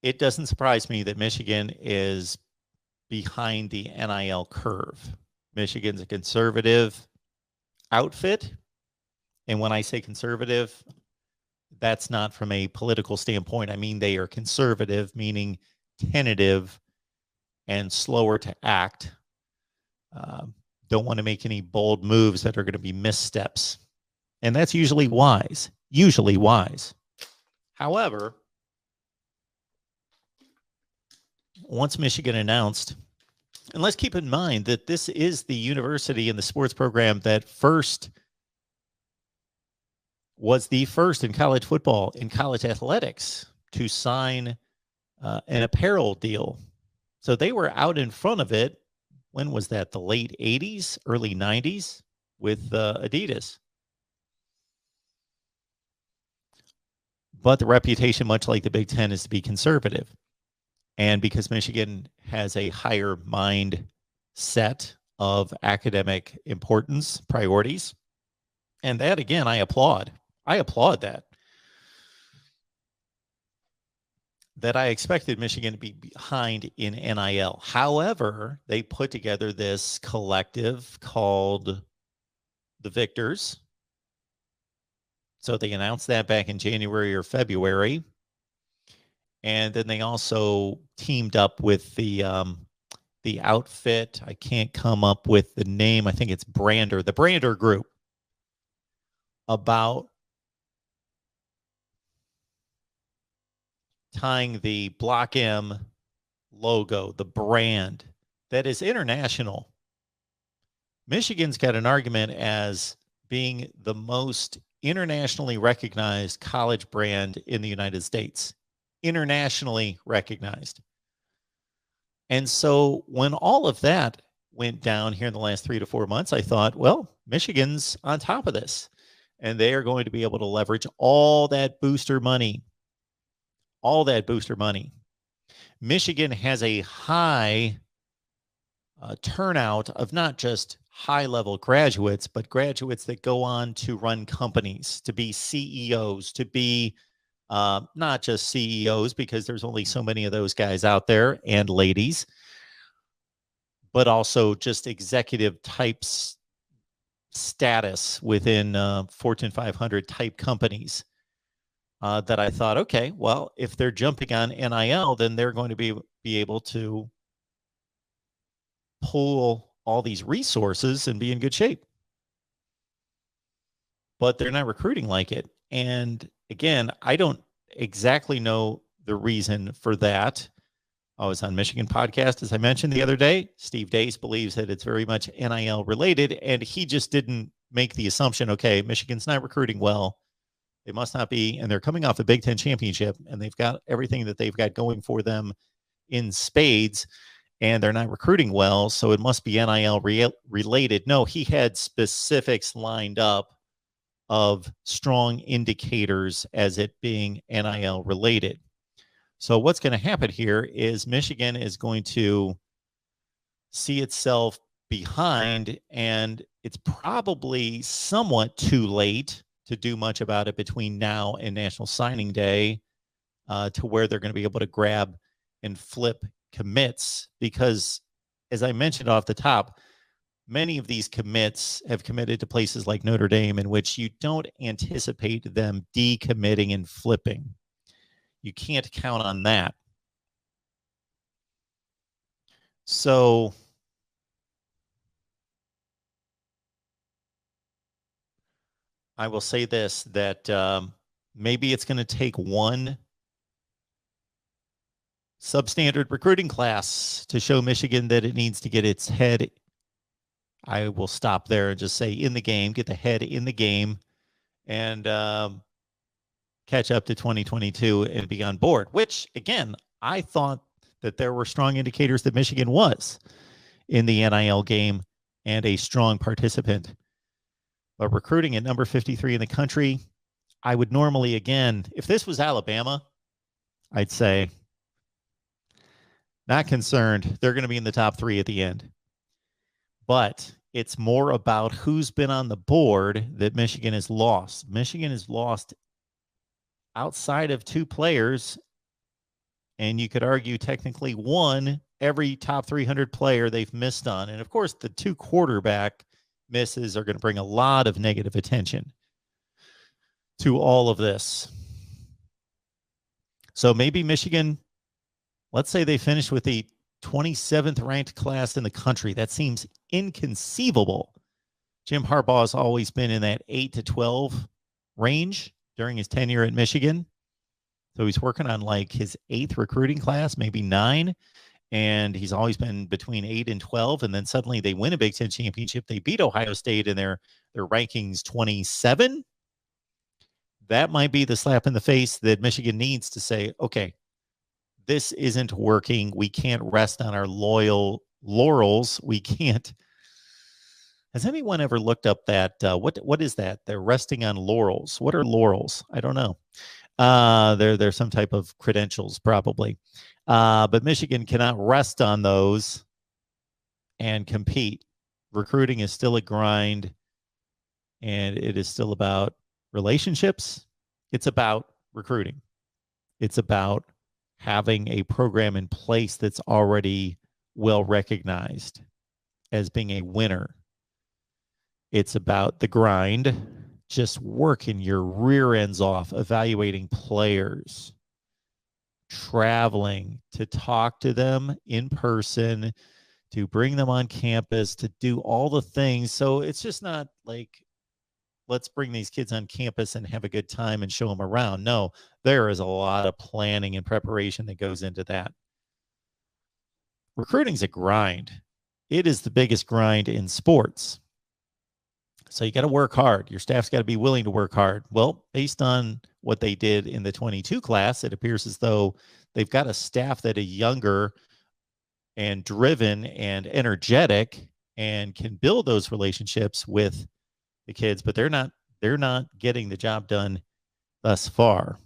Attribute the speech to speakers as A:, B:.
A: it doesn't surprise me that Michigan is behind the NIL curve. Michigan's a conservative outfit. And when I say conservative, that's not from a political standpoint. I mean, they are conservative, meaning tentative and slower to act. Don't want to make any bold moves that are going to be missteps. And that's usually wise. Usually wise. However, once Michigan announced, and let's keep in mind that this is the university in the sports program that was the first in college football, in college athletics, to sign an apparel deal. So they were out in front of it. When was that? The late 80s, early 90s with Adidas. But the reputation, much like the Big Ten, is to be conservative. And because Michigan has a higher mindset of academic importance, priorities, and that, again, I applaud. I applaud that. That I expected Michigan to be behind in NIL. However, they put together this collective called the Victors. So they announced that back in January or February. And then they also teamed up with the outfit. I can't come up with the name. I think it's Brander, the Brander Group, about tying the Block M logo, the brand that is international. Michigan's got an argument as being the most internationally recognized college brand in the United States. Internationally recognized. And so when all of that went down here in the last 3 to 4 months, I thought, well, Michigan's on top of this, and they are going to be able to leverage all that booster money. All that booster money. Michigan has a high turnout of not just high-level graduates, but graduates that go on to run companies, to be CEOs, to be not just CEOs, because there's only so many of those guys out there, and ladies, but also just executive types status within Fortune 500 type companies. That I thought, okay, well, if they're jumping on NIL, then they're going to be able to pull all these resources and be in good shape. But they're not recruiting like it. And again, I don't exactly know the reason for that. I was on Michigan podcast, as I mentioned the other day. Steve Dace believes that it's very much NIL related, and he just didn't make the assumption, okay, Michigan's not recruiting well. They must not be, and they're coming off a Big Ten championship, and they've got everything that they've got going for them in spades, and they're not recruiting well, so it must be NIL related. No, he had specifics lined up of strong indicators as it being NIL related. So what's going to happen here is Michigan is going to see itself behind, and it's probably somewhat too late to do much about it between now and National Signing Day, to where they're going to be able to grab and flip commits, because as I mentioned off the top, many of these commits have committed to places like Notre Dame, in which you don't anticipate them decommitting and flipping. You can't count on that. So I will say this, that maybe it's going to take one substandard recruiting class to show Michigan that it needs to get its head. I will stop there and just say in the game, get the head in the game, and catch up to 2022 and be on board, which, again, I thought that there were strong indicators that Michigan was in the NIL game and a strong participant. But recruiting at number 53 in the country, I would normally, again, if this was Alabama, I'd say, not concerned. They're going to be in the top 3 at the end. But it's more about who's been on the board that Michigan has lost. Michigan has lost, outside of 2 players, and you could argue technically won every top 300 player they've missed on. And of course, the 2 quarterback misses are going to bring a lot of negative attention to all of this. So maybe Michigan, let's say they finish with the 27th ranked class in the country. That seems inconceivable. Jim Harbaugh has always been in that 8 to 12 range during his tenure at Michigan. So he's working on like his 8th recruiting class, maybe 9. And he's always been between 8 and 12. And then suddenly they win a Big Ten championship. They beat Ohio State in their rankings 27. That might be the slap in the face that Michigan needs to say, okay, this isn't working. We can't rest on our loyal laurels. We can't. Has anyone ever looked up that? What is that? They're resting on laurels. What are laurels? I don't know. They're some type of credentials probably. But Michigan cannot rest on those and compete. Recruiting is still a grind, and it is still about relationships. It's about recruiting. It's about having a program in place that's already well recognized as being a winner. It's about the grind, just working your rear ends off, evaluating players, traveling to talk to them in person, to bring them on campus, to do all the things. So it's just not like, let's bring these kids on campus and have a good time and show them around. No, there is a lot of planning and preparation that goes into that. Recruiting's a grind. It is the biggest grind in sports. So you got to work hard. Your staff's got to be willing to work hard. Well, based on what they did in the 22 class, it appears as though they've got a staff that is younger and driven and energetic and can build those relationships with the kids, but they're not getting the job done thus far.